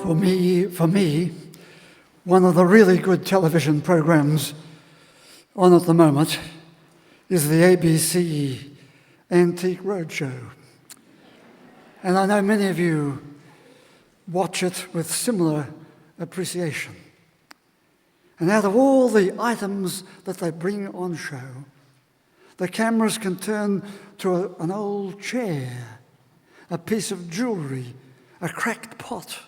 For me, one of the really good television programs on at the moment is the ABC Antique Roadshow. And I know many of you watch it with similar appreciation. And out of all the items that they bring on show, the cameras can turn to an old chair, a piece of jewellery, a cracked pot,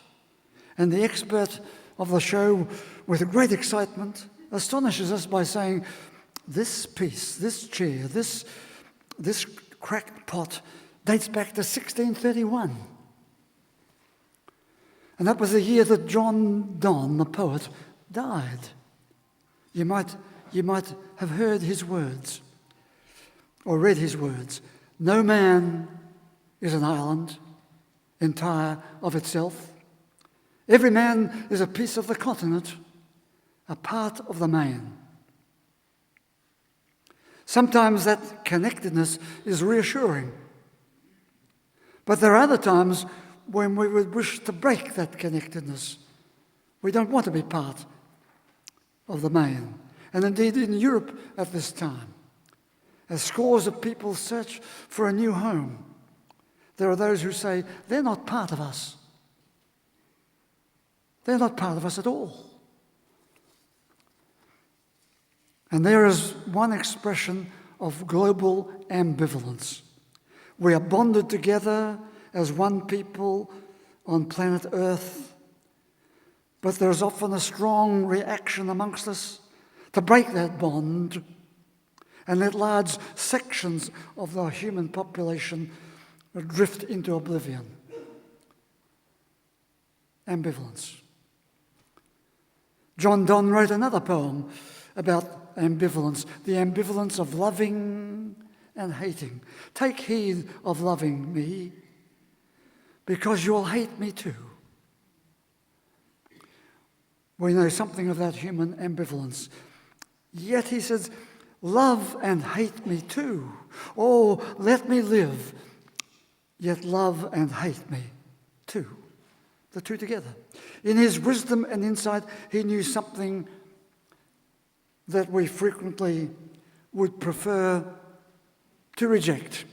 and the expert of the show, with great excitement, astonishes us by saying, this piece, this chair, this cracked pot dates back to 1631. And that was the year that John Donne, the poet, died. You might have heard his words or read his words. No man is an island entire of itself. Every man is a piece of the continent, a part of the main. Sometimes that connectedness is reassuring. But there are other times when we would wish to break that connectedness. We don't want to be part of the main. And indeed in Europe at this time, as scores of people search for a new home, there are those who say, they're not part of us. They're not part of us at all. And there is one expression of global ambivalence. We are bonded together as one people on planet Earth, but there's often a strong reaction amongst us to break that bond and let large sections of the human population drift into oblivion. Ambivalence. John Donne wrote another poem about ambivalence, the ambivalence of loving and hating. Take heed of loving me, because you'll hate me too. We know something of that human ambivalence. Yet he says, love and hate me too. Oh, let me live, yet love and hate me too. The two together. In his wisdom and insight, he knew something that we frequently would prefer to reject: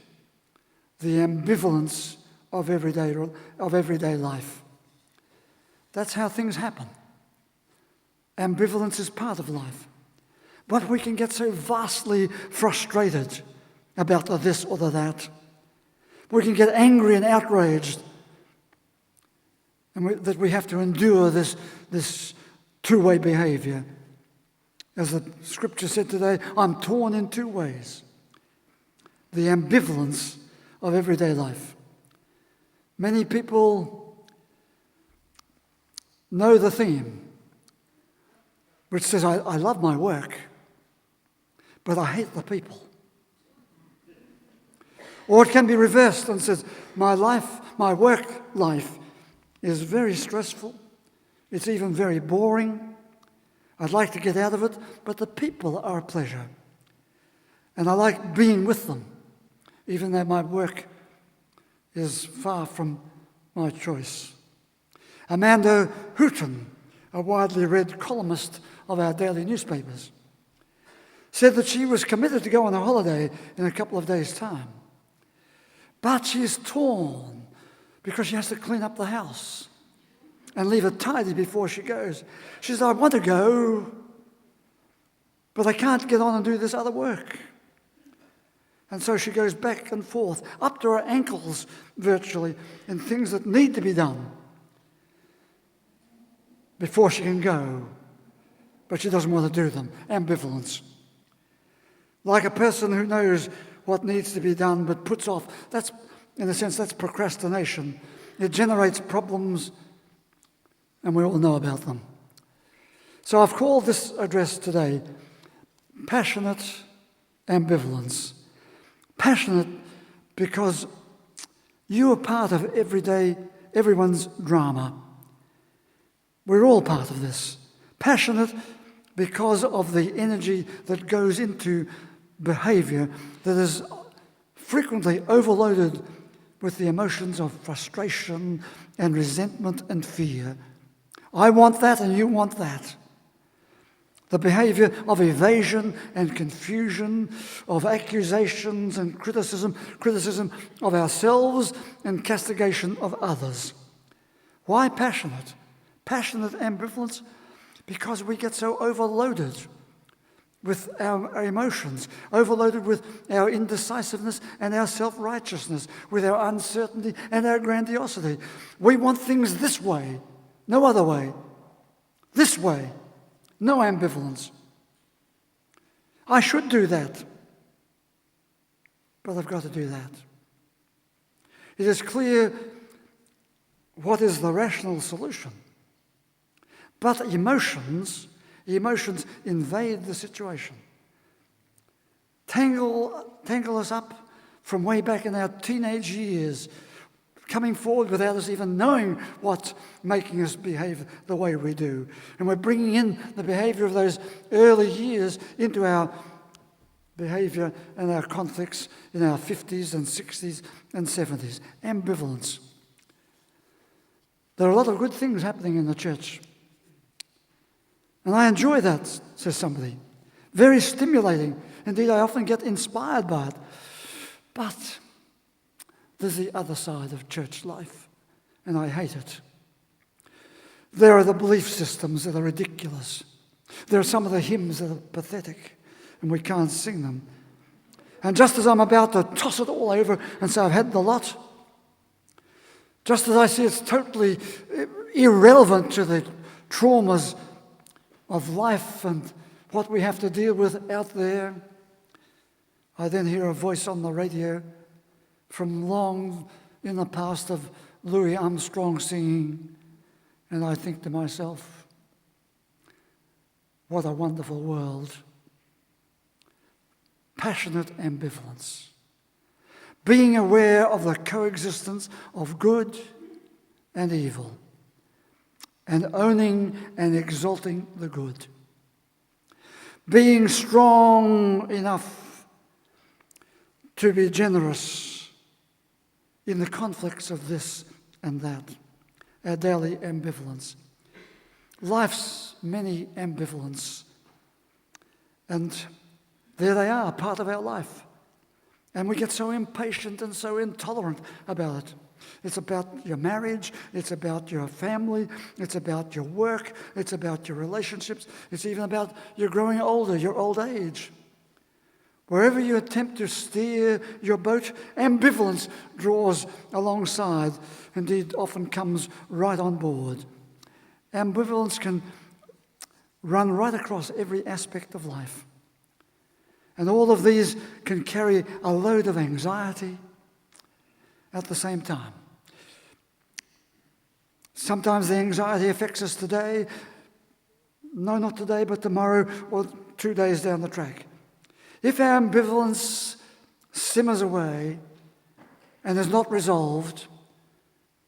the ambivalence of everyday life. That's how things happen. Ambivalence is part of life. But we can get so vastly frustrated about the this or the that. We can get angry and outraged, and that we have to endure this two-way behavior. As the scripture said today, I'm torn in two ways. The ambivalence of everyday life. Many people know the theme, which says, I love my work, but I hate the people. Or it can be reversed and says, my work life is very stressful. It's even very boring. I'd like to get out of it, but the people are a pleasure. And I like being with them, even though my work is far from my choice. Amanda Houghton, a widely read columnist of our daily newspapers, said that she was committed to go on a holiday in a couple of days' time. But she's torn because she has to clean up the house and leave it tidy before she goes. She says, I want to go, but I can't get on and do this other work. And so she goes back and forth, up to her ankles virtually, in things that need to be done before she can go. But she doesn't want to do them. Ambivalence. Like a person who knows what needs to be done but puts off. That's, in a sense, that's procrastination. It generates problems, and we all know about them. So I've called this address today Passionate Ambivalence. Passionate because you are part of everyone's drama. We're all part of this. Passionate because of the energy that goes into behavior that is frequently overloaded with the emotions of frustration and resentment and fear. I want that and you want that. The behavior of evasion and confusion, of accusations and criticism of ourselves and castigation of others. Why passionate? Passionate ambivalence? Because we get so overloaded with our emotions, overloaded with our indecisiveness and our self-righteousness, with our uncertainty and our grandiosity. We want things this way, no other way. This way, no ambivalence. I should do that, but I've got to do that. It is clear what is the rational solution. But emotions invade the situation. Tangle us up from way back in our teenage years, coming forward without us even knowing what's making us behave the way we do. And we're bringing in the behavior of those early years into our behavior and our conflicts in our 50s and 60s and 70s. Ambivalence. There are a lot of good things happening in the church. And I enjoy that, says somebody. Very stimulating. Indeed, I often get inspired by it. But there's the other side of church life, and I hate it. There are the belief systems that are ridiculous. There are some of the hymns that are pathetic, and we can't sing them. And just as I'm about to toss it all over and say I've had the lot, just as I see it's totally irrelevant to the traumas of life and what we have to deal with out there, I then hear a voice on the radio from long in the past of Louis Armstrong singing, and I think to myself, what a wonderful world. Passionate ambivalence. Being aware of the coexistence of good and evil, and owning and exalting the good. Being strong enough to be generous in the conflicts of this and that, our daily ambivalence. Life's many ambivalence. And there they are, part of our life. And we get so impatient and so intolerant about it. It's about your marriage, it's about your family, it's about your work, it's about your relationships, it's even about your growing older, your old age. Wherever you attempt to steer your boat, ambivalence draws alongside, indeed often comes right on board. Ambivalence can run right across every aspect of life. And all of these can carry a load of anxiety at the same time. Sometimes the anxiety affects us today, no, not today, but tomorrow or 2 days down the track. If our ambivalence simmers away and is not resolved,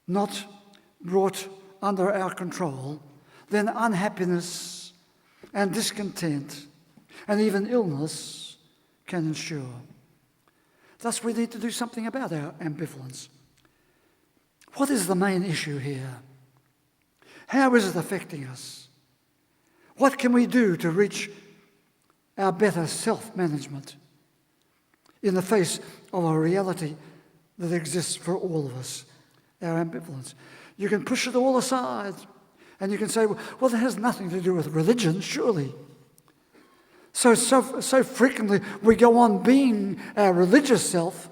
not brought under our control, then unhappiness and discontent and even illness can ensue. Thus, we need to do something about our ambivalence. What is the main issue here? How is it affecting us? What can we do to reach our better self-management in the face of a reality that exists for all of us, our ambivalence? You can push it all aside and you can say, well, that has nothing to do with religion, surely. So frequently we go on being our religious self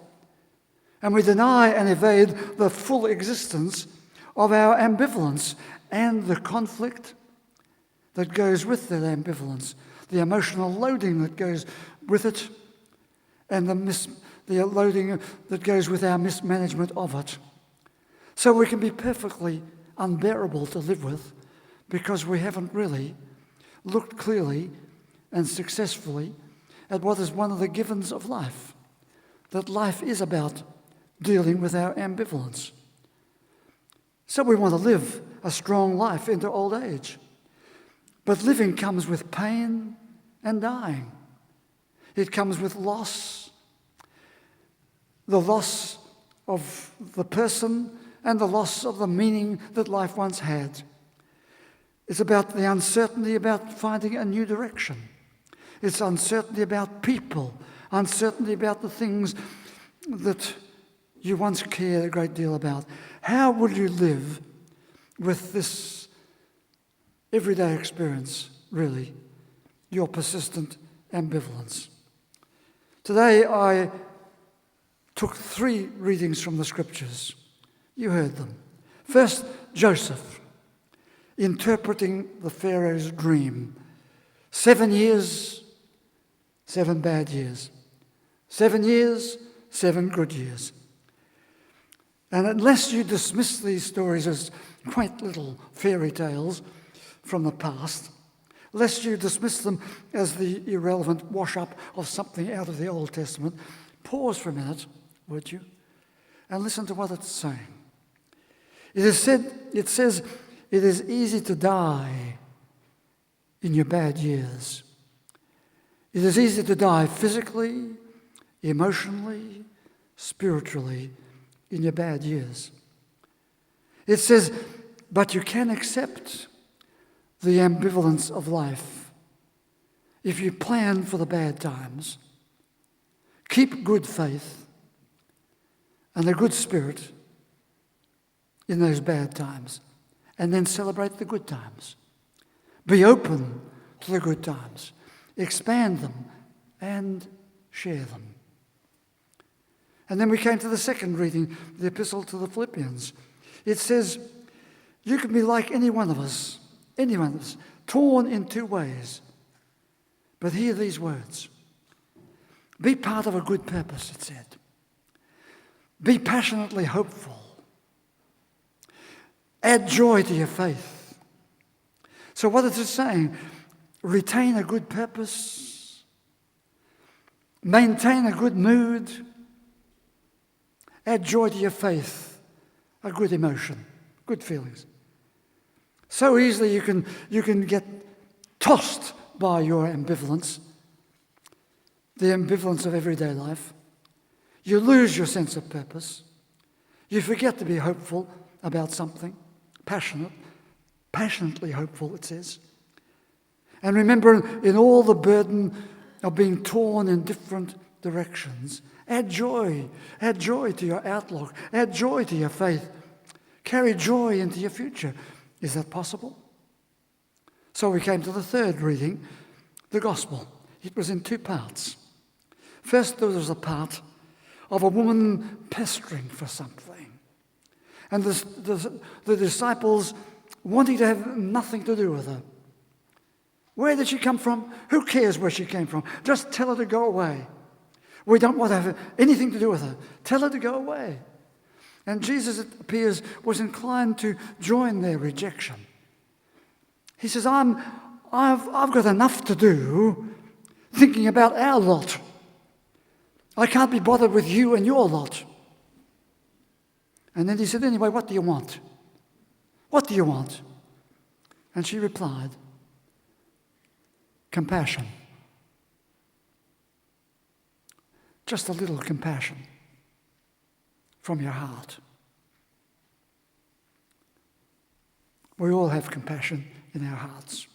and we deny and evade the full existence of our ambivalence and the conflict that goes with that ambivalence, the emotional loading that goes with it, and the loading that goes with our mismanagement of it. So we can be perfectly unbearable to live with because we haven't really looked clearly and successfully at what is one of the givens of life, that life is about dealing with our ambivalence. So we want to live a strong life into old age. But living comes with pain and dying. It comes with loss, the loss of the person and the loss of the meaning that life once had. It's about the uncertainty about finding a new direction. It's uncertainty about people, uncertainty about the things that you once cared a great deal about. How will you live with this everyday experience, really, your persistent ambivalence? Today I took 3 readings from the Scriptures. You heard them. First, Joseph, interpreting the Pharaoh's dream. 7 years, 7 bad years. 7 years, 7 good years. And unless you dismiss these stories as quaint little fairy tales from the past, lest you dismiss them as the irrelevant wash-up of something out of the Old Testament, pause for a minute, would you, and listen to what it's saying. It says, it is easy to die in your bad years. It is easy to die physically, emotionally, spiritually in your bad years. It says, but you can accept the ambivalence of life if you plan for the bad times, keep good faith and a good spirit in those bad times, and then celebrate the good times. Be open to the good times, expand them, and share them. And then we came to the second reading, the Epistle to the Philippians. It says, you can be like any one of us, torn in 2 ways. But hear these words. Be part of a good purpose, it said. Be passionately hopeful. Add joy to your faith. So what is it saying? Retain a good purpose. Maintain a good mood. Add joy to your faith, a good emotion, good feelings. So easily you can get tossed by your ambivalence, the ambivalence of everyday life. You lose your sense of purpose. You forget to be hopeful about something, passionately hopeful, it says. And remember, in all the burden of being torn in different directions, add joy to your outlook, add joy to your faith, carry joy into your future. Is that possible? So we came to the third reading, the Gospel. It was in 2 parts. First, there was a part of a woman pestering for something, and the disciples wanting to have nothing to do with her. Where did she come from? Who cares where she came from? Just tell her to go away. We don't want to have anything to do with her. Tell her to go away. And Jesus, it appears, was inclined to join their rejection. He says, I've got enough to do thinking about our lot. I can't be bothered with you and your lot. And then he said, anyway, what do you want? What do you want? And she replied, compassion. Just a little compassion from your heart. We all have compassion in our hearts,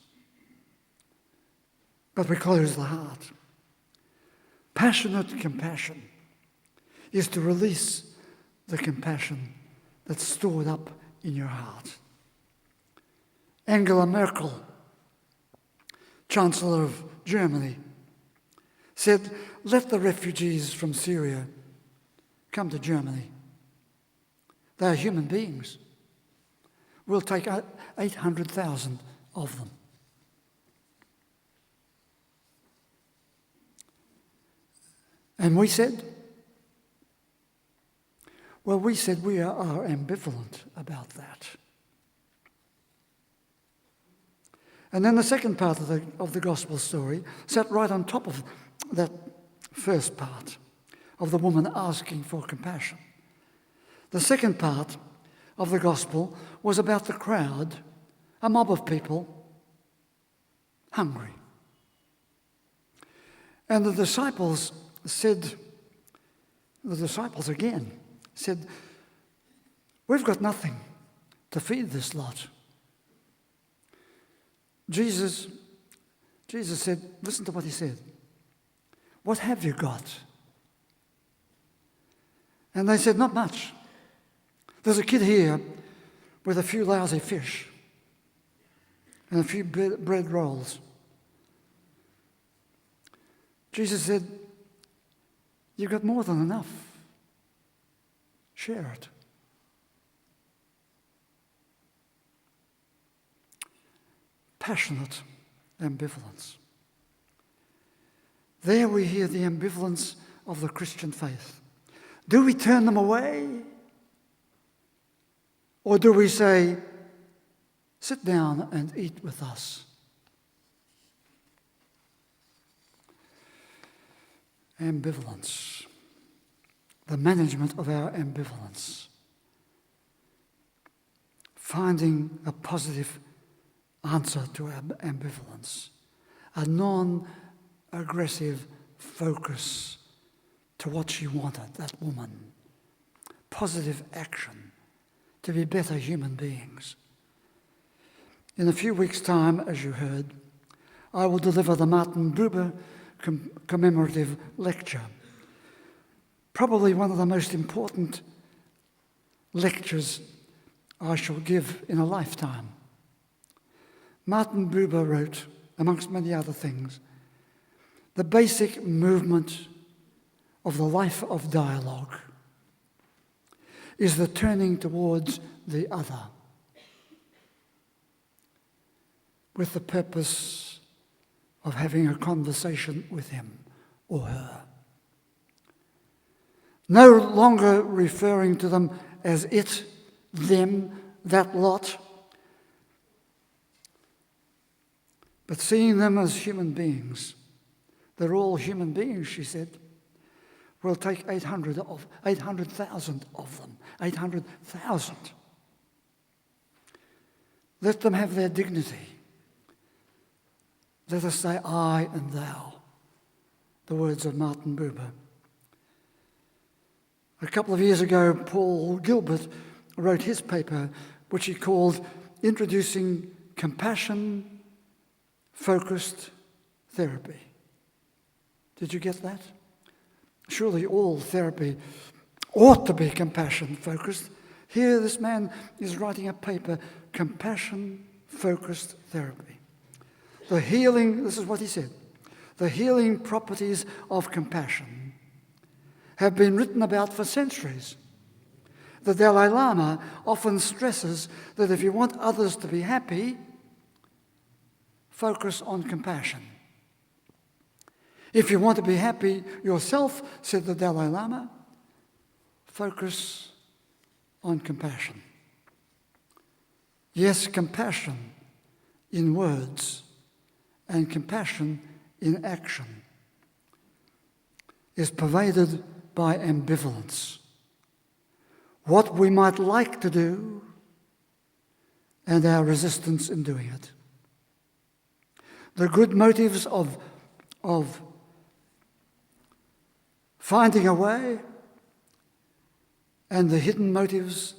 but we close the heart. Passionate compassion is to release the compassion that's stored up in your heart. Angela Merkel, Chancellor of Germany, said, let the refugees from Syria come to Germany. They are human beings. We'll take 800,000 of them. And we said, we are ambivalent about that. And then the second part of the gospel story sat right on top of that first part of the woman asking for compassion. The second part of the gospel was about the crowd, a mob of people, hungry. And the disciples again said, we've got nothing to feed this lot. Jesus said, listen to what he said. What have you got? And they said, not much. There's a kid here with a few lousy fish and a few bread rolls. Jesus said, you've got more than enough. Share it. Passionate ambivalence. There we hear the ambivalence of the Christian faith. Do we turn them away? Or do we say, sit down and eat with us? Ambivalence. The management of our ambivalence. Finding a positive answer to our ambivalence. A non-aggressive focus to what she wanted, that woman. Positive action to be better human beings. In a few weeks' time, as you heard, I will deliver the Martin Buber commemorative lecture. Probably one of the most important lectures I shall give in a lifetime. Martin Buber wrote, amongst many other things, the basic movement of the life of dialogue is the turning towards the other with the purpose of having a conversation with him or her. No longer referring to them as it, them, that lot, but seeing them as human beings. They're all human beings, she said. We'll take 800,000 of them. 800,000. Let them have their dignity. Let us say I and thou, the words of Martin Buber. A couple of years ago, Paul Gilbert wrote his paper, which he called Introducing Compassion-Focused Therapy. Did you get that? Surely all therapy ought to be compassion-focused. Here this man is writing a paper, Compassion-Focused Therapy. The healing, this is what he said, the healing properties of compassion have been written about for centuries. The Dalai Lama often stresses that if you want others to be happy, focus on compassion. If you want to be happy yourself, said the Dalai Lama, focus on compassion. Yes, compassion in words and compassion in action is pervaded by ambivalence. What we might like to do and our resistance in doing it. The good motives of finding a way and the hidden motives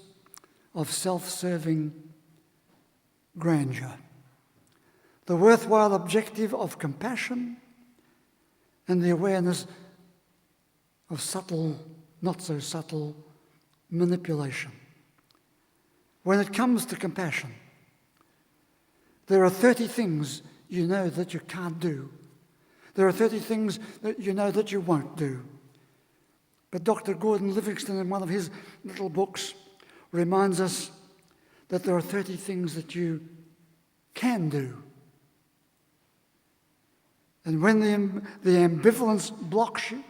of self-serving grandeur. The worthwhile objective of compassion and the awareness of subtle, not so subtle, manipulation. When it comes to compassion, there are 30 things you know that you can't do. There are 30 things that you know that you won't do. But Dr. Gordon Livingston, in one of his little books, reminds us that there are 30 things that you can do. And when the ambivalence blocks you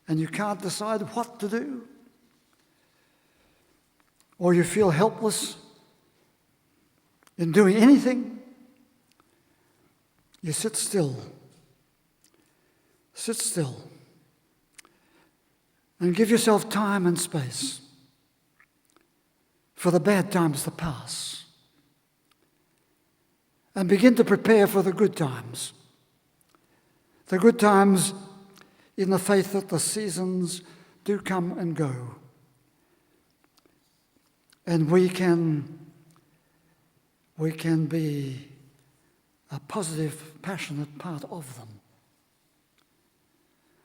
and you can't decide what to do, or you feel helpless in doing anything, you sit still. Sit still. And give yourself time and space for the bad times to pass. And begin to prepare for the good times. The good times in the faith that the seasons do come and go. And we can be a positive, passionate part of them.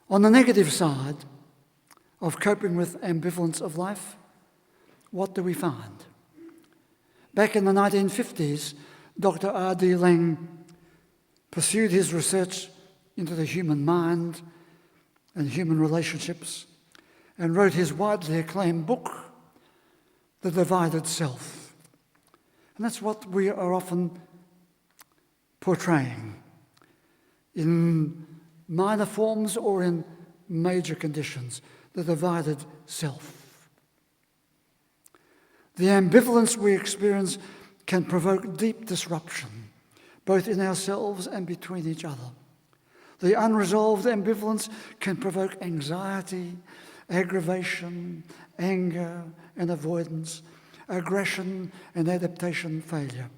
On the negative side of coping with ambivalence of life, what do we find? Back in the 1950s, Dr. R.D. Laing pursued his research into the human mind and human relationships and wrote his widely acclaimed book, The Divided Self. And that's what we are often portraying in minor forms or in major conditions, the divided self. The ambivalence we experience can provoke deep disruption, both in ourselves and between each other. The unresolved ambivalence can provoke anxiety, aggravation, anger and avoidance, aggression and adaptation failure.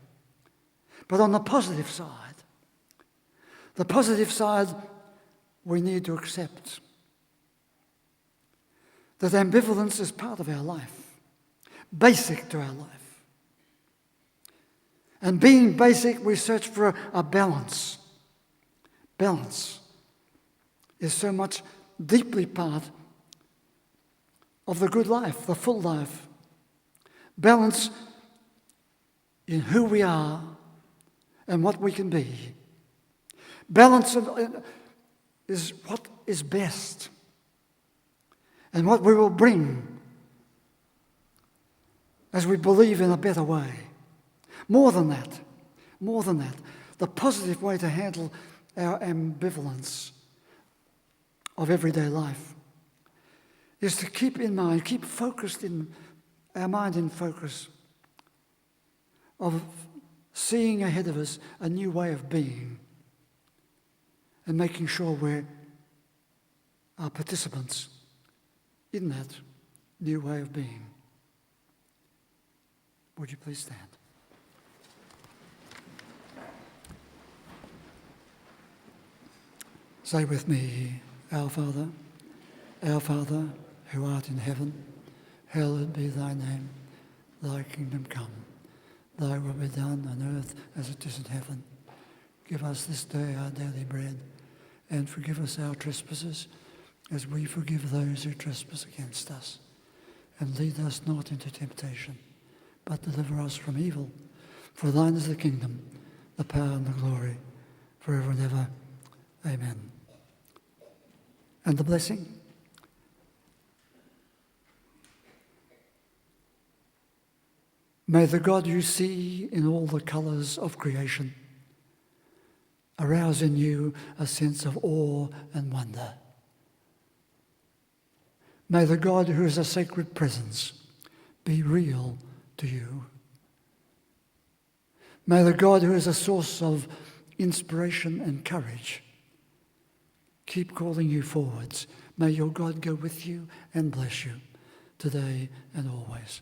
But on the positive side, we need to accept that ambivalence is part of our life, basic to our life. And being basic, we search for a balance. Balance is so much deeply part of the good life, the full life. Balance in who we are and what we can be. Balance is what is best and what we will bring as we believe in a better way. More than that, the positive way to handle our ambivalence of everyday life is to keep in mind, keep focused in our mind in focus of seeing ahead of us a new way of being and making sure we are participants in that new way of being. Would you please stand? Say with me, Our Father, who art in heaven, hallowed be thy name. Thy kingdom come. Thy will be done on earth as it is in heaven. Give us this day our daily bread, and forgive us our trespasses, as we forgive those who trespass against us. And lead us not into temptation, but deliver us from evil. For thine is the kingdom, the power and the glory, forever and ever. Amen. And the blessing. May the God you see in all the colours of creation arouse in you a sense of awe and wonder. May the God who is a sacred presence be real to you. May the God who is a source of inspiration and courage keep calling you forwards. May your God go with you and bless you today and always.